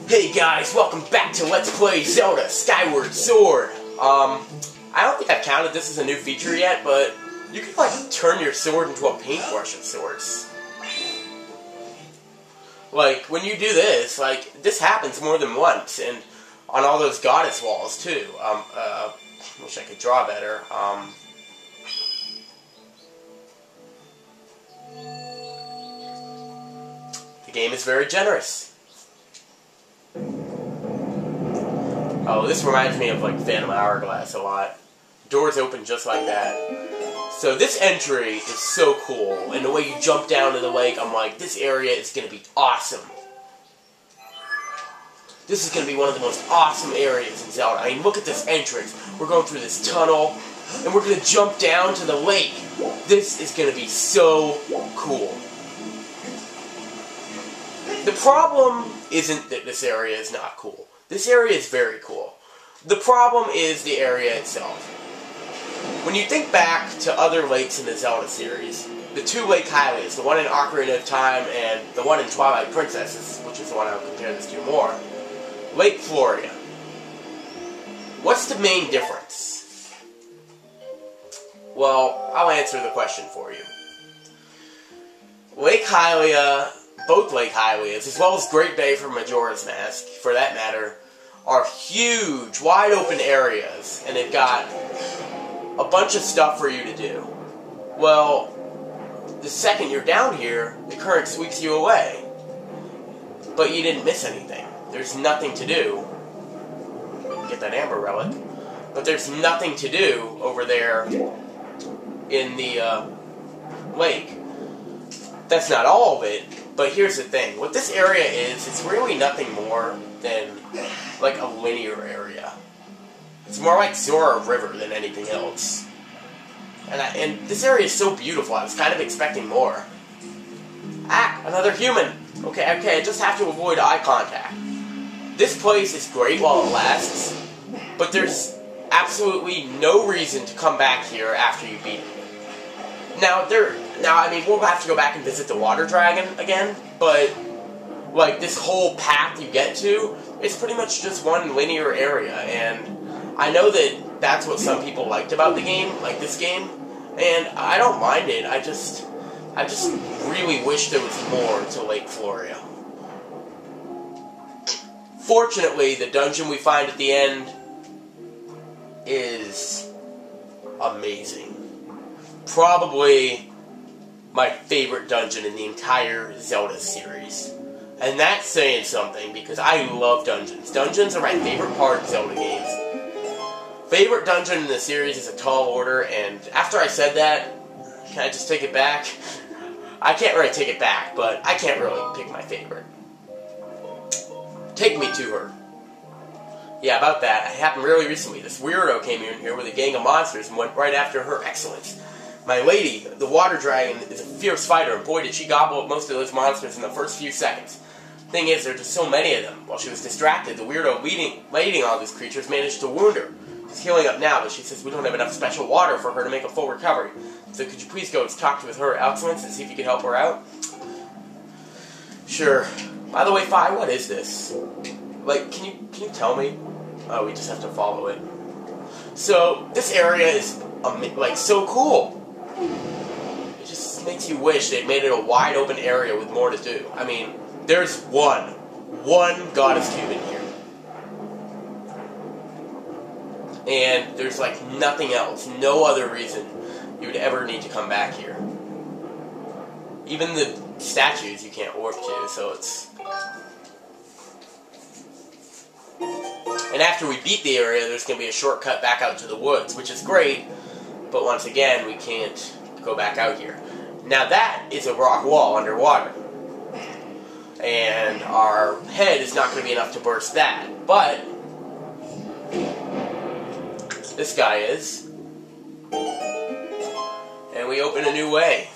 Hey guys, welcome back to Let's Play Zelda Skyward Sword. I don't think I've counted this as a new feature yet, but you can like turn your sword into a paintbrush of sorts. Like, when you do this, like, this happens more than once, and on all those goddess walls too. Wish I could draw better. The game is very generous. Oh, this reminds me of, like, Phantom Hourglass a lot. Doors open just like that. So this entry is so cool, and the way you jump down to the lake, I'm like, this area is going to be awesome. This is going to be one of the most awesome areas in Zelda. I mean, look at this entrance. We're going through this tunnel, and we're going to jump down to the lake. This is going to be so cool. The problem isn't that this area is not cool. This area is very cool. The problem is the area itself. When you think back to other lakes in the Zelda series, the two Lake Hylias, the one in Ocarina of Time and the one in Twilight Princess, which is the one I'll compare this to more, Lake Floria. What's the main difference? Well, I'll answer the question for you. Lake Hylia, both Lake Hylias, as well as Great Bay for Majora's Mask, for that matter, are huge, wide open areas, and they've got a bunch of stuff for you to do. Well, the second you're down here, the current sweeps you away. But you didn't miss anything. There's nothing to do. Get that amber relic. But there's nothing to do over there in the lake. That's not all of it, but here's the thing. What this area is, it's really nothing more than like a linear area. It's more like Zora River than anything else. And this area is so beautiful, I was kind of expecting more. Ah, another human! Okay, I just have to avoid eye contact. This place is great while it lasts, but there's absolutely no reason to come back here after you beat it. Now, I mean, we'll have to go back and visit the water dragon again, but like, this whole path you get to, it's pretty much just one linear area, and I know that that's what some people liked about the game, like this game, and I don't mind it. I just really wish there was more to Lake Floria. Fortunately, the dungeon we find at the end is amazing. Probably my favorite dungeon in the entire Zelda series. And that's saying something, because I love dungeons. Dungeons are my favorite part of Zelda games. Favorite dungeon in the series is a Tall Order, and after I said that, can I just take it back? I can't really take it back, but I can't really pick my favorite. Take me to her. Yeah, about that. It happened really recently. This weirdo came in here with a gang of monsters and went right after her excellence. My lady, the water dragon, is a fierce fighter, and boy did she gobble up most of those monsters in the first few seconds. Thing is, there are just so many of them. While she was distracted, the weirdo leading all these creatures managed to wound her. She's healing up now, but she says we don't have enough special water for her to make a full recovery. So could you please go talk with her excellence and see if you can help her out? Sure. By the way, Fi, what is this? Like, can you tell me? Oh, we just have to follow it. So, this area is, like, so cool. It just makes you wish they'd made it a wide open area with more to do. I mean, there's one goddess cube in here. And there's, like, nothing else. No other reason you would ever need to come back here. Even the statues you can't warp to, so it's... And after we beat the area, there's going to be a shortcut back out to the woods, which is great, but once again, we can't go back out here. Now that is a rock wall underwater, and our head is not going to be enough to burst that, but this guy is, and we open a new way.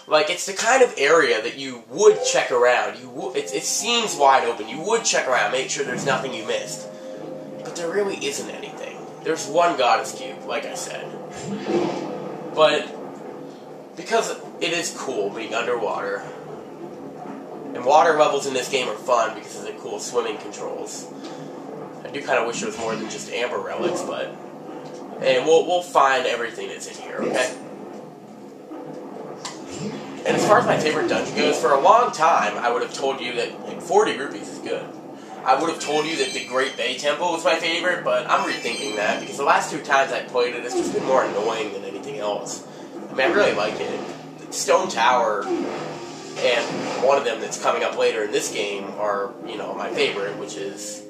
Like, it's the kind of area that you would check around. It seems wide open. You would check around, make sure there's nothing you missed. But there really isn't anything. There's one goddess cube, like I said. But because it is cool being underwater, water levels in this game are fun because of the cool swimming controls. I do kind of wish it was more than just amber relics, but... And we'll find everything that's in here, okay? And as far as my favorite dungeon goes, for a long time, I would have told you that 40 rupees is good. I would have told you that the Great Bay Temple was my favorite, but I'm rethinking that, because the last 2 times I played it, it's just been more annoying than anything else. I mean, I really like it. The Stone Tower and one of them that's coming up later in this game are, you know, my favorite, which is...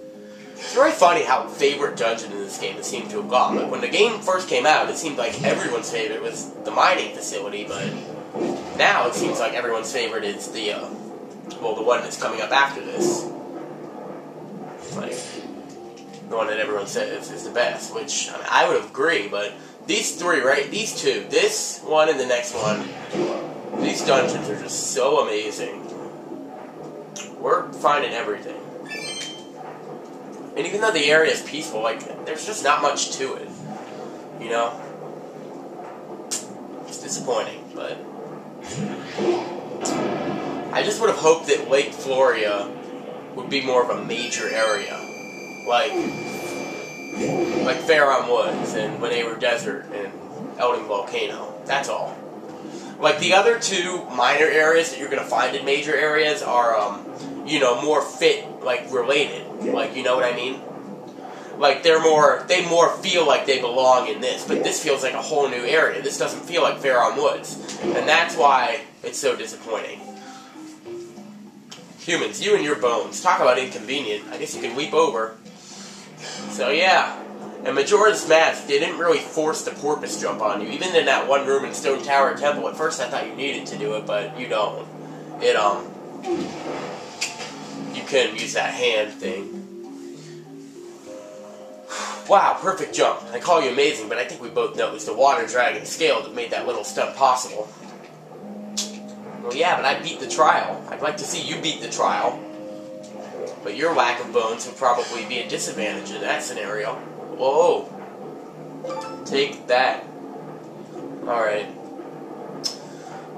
It's very funny how favorite dungeon in this game it seemed to have gone. Like, when the game first came out, it seemed like everyone's favorite was the mining facility, but now it seems like everyone's favorite is the, well, the one that's coming up after this. Like, the one that everyone says is the best, which, I mean, I would agree, but these 3, right, these 2, this one and the next one, these dungeons are just so amazing. We're finding everything. And even though the area is peaceful, like, there's just not much to it, you know? It's disappointing, but... I just would have hoped that Lake Floria would be more of a major area. Like Faron Woods, and Winneru Desert, and Elding Volcano. That's all. Like, the other 2 minor areas that you're going to find in major areas are, you know, more fit, like, related. Like, you know what I mean? Like, they more feel like they belong in this, but this feels like a whole new area. This doesn't feel like Faron Woods, and that's why it's so disappointing. Humans, you and your bones. Talk about inconvenient. I guess you can leap over. So, yeah. And Majora's Mask didn't really force the porpoise jump on you. Even in that one room in Stone Tower Temple, at first I thought you needed to do it, but you don't. It, you couldn't use that hand thing. Wow, perfect jump. I call you amazing, but I think we both know it was the water dragon scale that made that little stunt possible. Well, yeah, but I beat the trial. I'd like to see you beat the trial. But your lack of bones would probably be a disadvantage in that scenario. Whoa. Take that. Alright.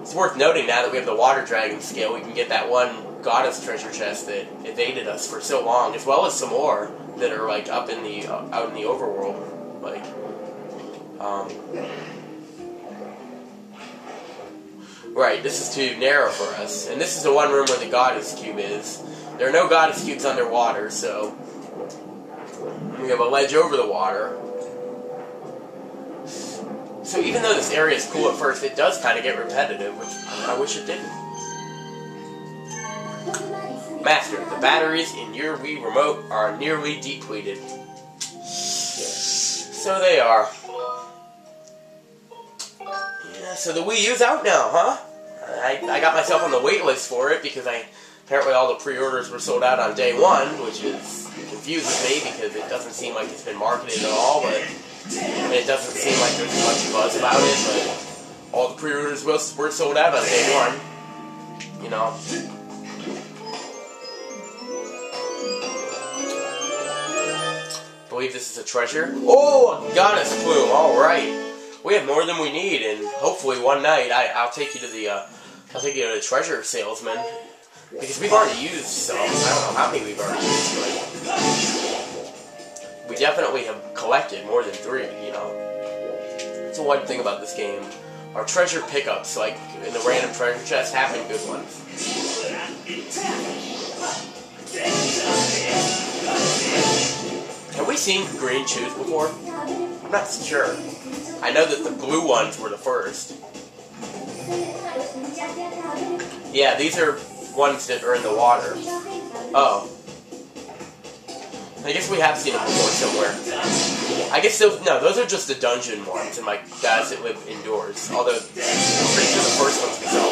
It's worth noting now that we have the water dragon scale, we can get that one goddess treasure chest that evaded us for so long, as well as some more that are, like, up in the, out in the overworld. Like, right, this is too narrow for us. And this is the one room where the goddess cube is. There are no goddess cubes underwater, so we have a ledge over the water. So even though this area is cool at first, it does kind of get repetitive, which I wish it didn't. Master, the batteries in your Wii remote are nearly depleted. So they are. Yeah, so the Wii U's out now, huh? I got myself on the wait list for it because apparently all the pre-orders were sold out on day 1, which confuses me because it doesn't seem like it's been marketed at all, but it doesn't seem like there's much buzz about it, but all the pre-orders were sold out on day 1, you know. Believe this is a treasure. Oh, a goddess plume, alright. We have more than we need, and hopefully one night I'll take you to the treasure salesman. Because we've already used some. I don't know how many we've already used, but we definitely have collected more than 3, you know. That's the one thing about this game. Our treasure pickups, like in the random treasure chest, have been good ones. Have we seen green shoes before? I'm not sure. I know that the blue ones were the first. Yeah, these are ones that are in the water. Oh. I guess we have seen them before somewhere. I guess those are just the dungeon ones and like guys that live indoors. Although, I'm pretty sure the first ones we saw.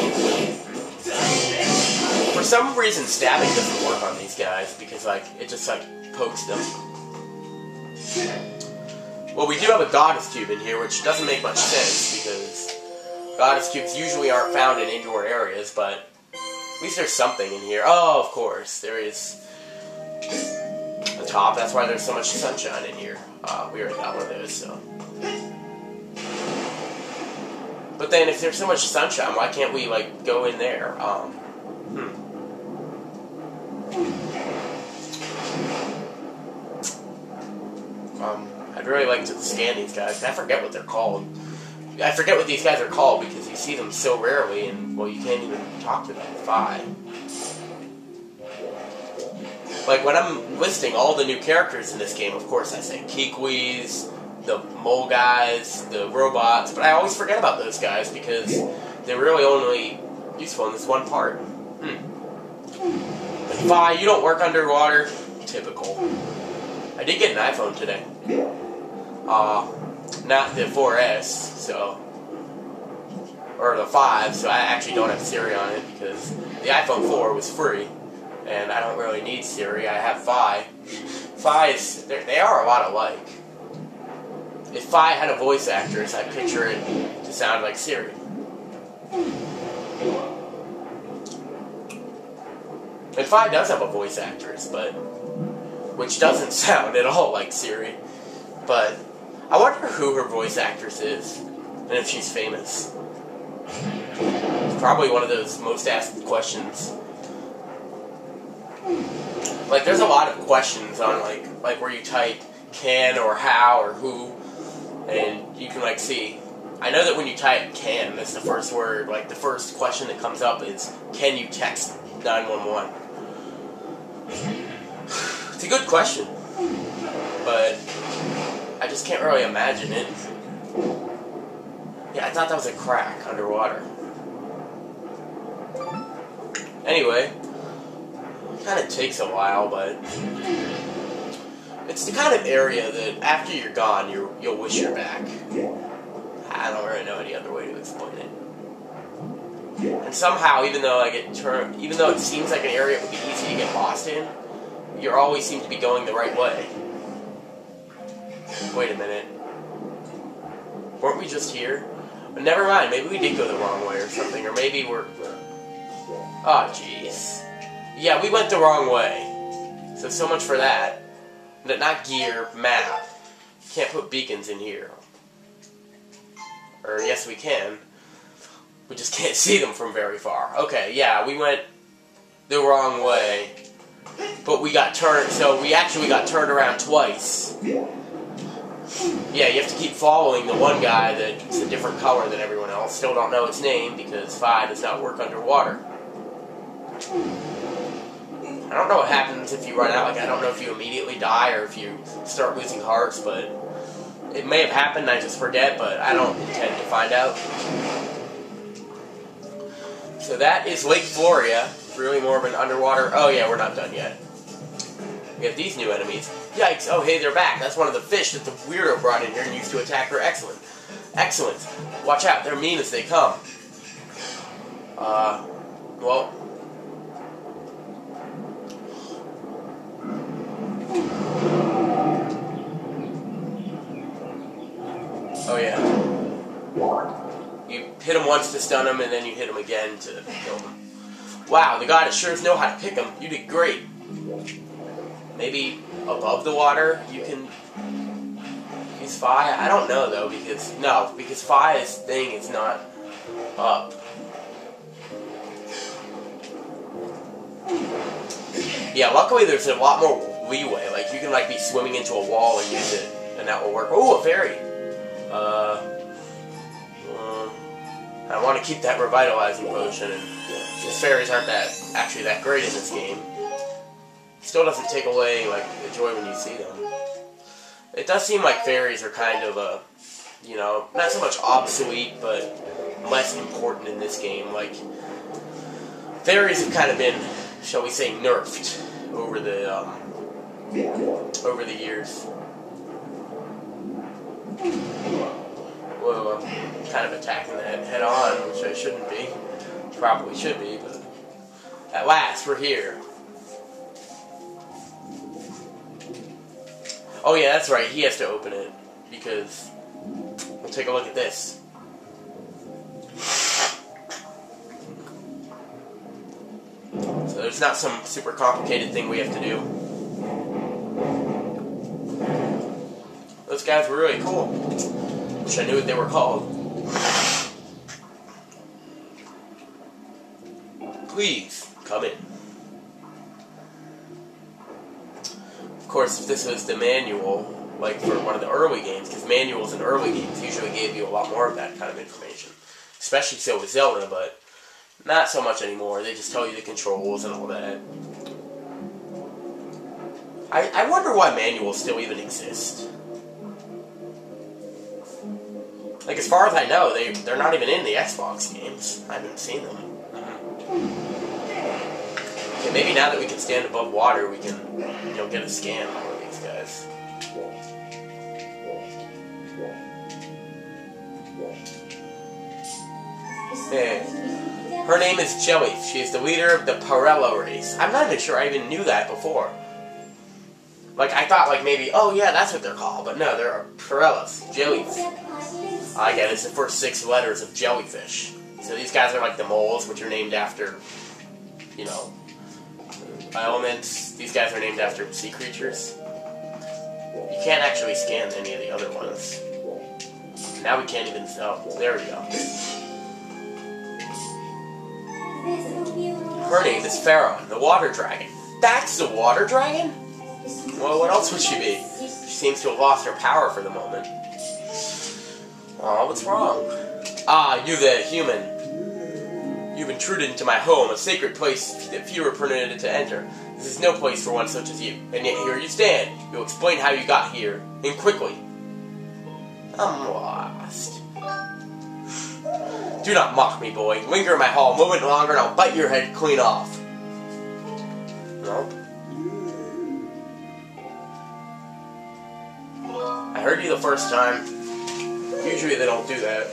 For some reason, stabbing doesn't work on these guys because like it just like pokes them. Well, we do have a goddess cube in here, which doesn't make much sense because goddess cubes usually aren't found in indoor areas, but at least there's something in here. Oh, of course, there is the top. That's why there's so much sunshine in here. We already got one of those, so. But then if there's so much sunshine, why can't we, like, go in there? really like to scan these guys. I forget what they're called. I forget what these guys are called because you see them so rarely, and, well, you can't even talk to them. Fi. Like, when I'm listing all the new characters in this game, of course I say Kikwis, the mole guys, the robots, but I always forget about those guys because they're really only useful in this one part. Fi, you don't work underwater? Typical. I did get an iPhone today. Not the 4S, so... or the 5, so I actually don't have Siri on it because the iPhone 4 was free. And I don't really need Siri, I have Fi. Fi is... they are a lot alike. If Fi had a voice actress, I'd picture it to sound like Siri. And Fi does have a voice actress, but... which doesn't sound at all like Siri. But I wonder who her voice actress is, and if she's famous. It's probably one of those most asked questions. Like, there's a lot of questions on, like where you type can or how or who, and you can, like, see. I know that when you type can, that's the first word, like, the first question that comes up is, can you text 911? It's a good question, but I just can't really imagine it. Yeah, I thought that was a crack underwater. Anyway, it kind of takes a while, but it's the kind of area that after you're gone, you'll wish you're back. I don't really know any other way to explain it. And somehow, even though it seems like an area it would be easy to get lost in, you always seem to be going the right way. Wait a minute. Weren't we just here? But never mind, maybe we did go the wrong way or something, or maybe we're... oh, jeez. Yeah, we went the wrong way. So much for that. Not gear, map. Can't put beacons in here. Or, yes, we can. We just can't see them from very far. Okay, yeah, we went the wrong way. But we got turned, so we actually got turned around twice. Yeah, you have to keep following the one guy that's a different color than everyone else. Still don't know its name because Fi does not work underwater. I don't know what happens if you run out. Like, I don't know if you immediately die or if you start losing hearts, but it may have happened, I just forget, but I don't intend to find out. So that is Lake Floria. It's really more of an underwater... oh yeah, we're not done yet. We have these new enemies. Yikes, oh hey, they're back. That's one of the fish that the weirdo brought in here and used to attack her. Excellent. Excellent. Watch out, they're mean as they come. Well... oh yeah. You hit him once to stun him, and then you hit him again to kill him. Wow, the goddess sure does know how to pick him. You did great. Maybe above the water you can use Fi? I don't know though, because Fi's thing is not up. Yeah, luckily there's a lot more leeway. Like, you can be swimming into a wall and use it, and that will work. Oh, a fairy! I want to keep that revitalizing potion, and since fairies aren't actually that great in this game, still doesn't take away the joy when you see them. It does seem like fairies are kind of not so much obsolete, but less important in this game. Like, fairies have kind of been, shall we say, nerfed over the years. Whoa, I'm kind of attacking that head on, which I shouldn't be. Probably should be, but at last, we're here. Oh yeah, that's right, he has to open it, because we'll take a look at this. So there's not some super complicated thing we have to do. Those guys were really cool. Wish I knew what they were called. Please, come in. Of course, if this was the manual, like for one of the early games, because manuals in early games usually gave you a lot more of that kind of information. Especially so with Zelda, but not so much anymore. They just tell you the controls and all that. I wonder why manuals still even exist. Like, as far as I know, they're not even in the Xbox games. I haven't seen them. Okay, maybe now that we can stand above water, we can, you know, get a scan on one of these guys. Hey. Her name is Jelly. She is the leader of the Pirella race. I'm not even sure I even knew that before. Like, I thought, like, maybe, oh yeah, that's what they're called. But no, they're Pirellas. Jellies. I get it. It's the first 6 letters of jellyfish. So these guys are like the moles, which are named after, you know, elements. These guys are named after sea creatures. You can't actually scan any of the other ones. Now we can't even... Oh, there we go. Her name is Pharaoh, the water dragon. That's the water dragon? Well, what else would she be? She seems to have lost her power for the moment. Oh, what's wrong? Ah, you there, human. You've intruded into my home, a sacred place that few are permitted to enter. This is no place for one such as you, and yet here you stand. You'll explain how you got here, and quickly. I'm lost. Do not mock me, boy. Linger in my hall a moment longer and I'll bite your head clean off. Nope. I heard you the first time. Usually they don't do that.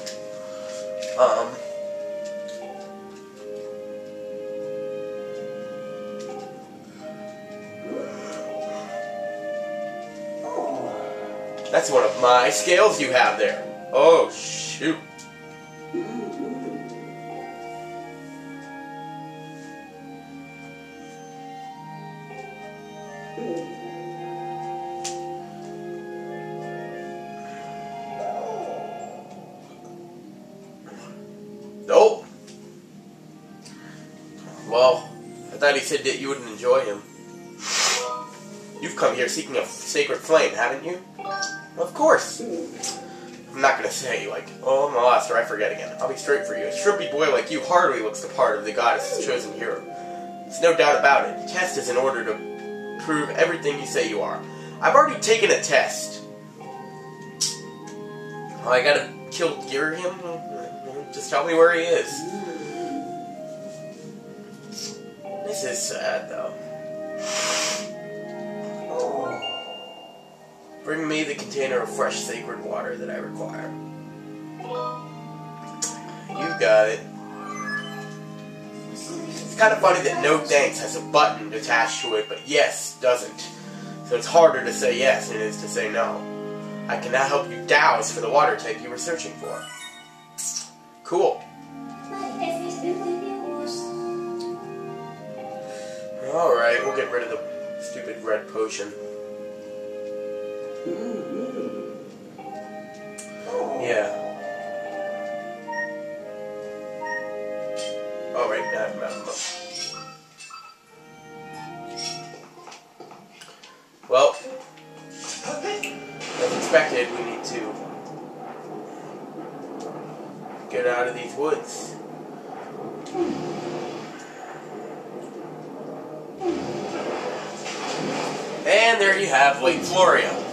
That's one of my scales you have there. Oh, shoot. Nope. Well, I thought he said that you wouldn't enjoy him. You've come here seeking a sacred flame, haven't you? Of course. I'm not gonna say, like, oh, I'm lost, or I forget again. I'll be straight for you. A shrimpy boy like you hardly looks the part of the goddess's chosen hero. There's no doubt about it. The test is in order to prove everything you say you are. I've already taken a test. Oh, I gotta gear him? Just tell me where he is. This is sad, though. Bring me the container of fresh sacred water that I require. You got it. It's kind of funny that no thanks has a button attached to it, but yes doesn't. So it's harder to say yes than it is to say no. I can now help you douse for the water type you were searching for. Cool. Alright, we'll get rid of the stupid red potion. Yeah. Oh, right, now I've mounted them up. Well, as expected, we need to get out of these woods. And there you have Lake Floria.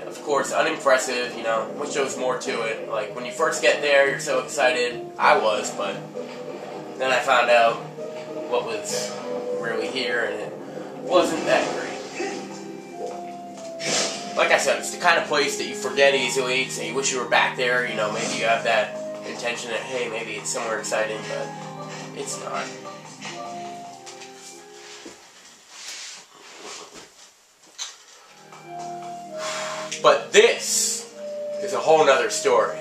Of course, unimpressive, you know, which shows more to it. Like, when you first get there, you're so excited. I was, but then I found out what was really here, and it wasn't that great. Like I said, it's the kind of place that you forget easily, so you wish you were back there. You know, maybe you have that intention that, hey, maybe it's somewhere exciting, but it's not. But this is a whole nother story.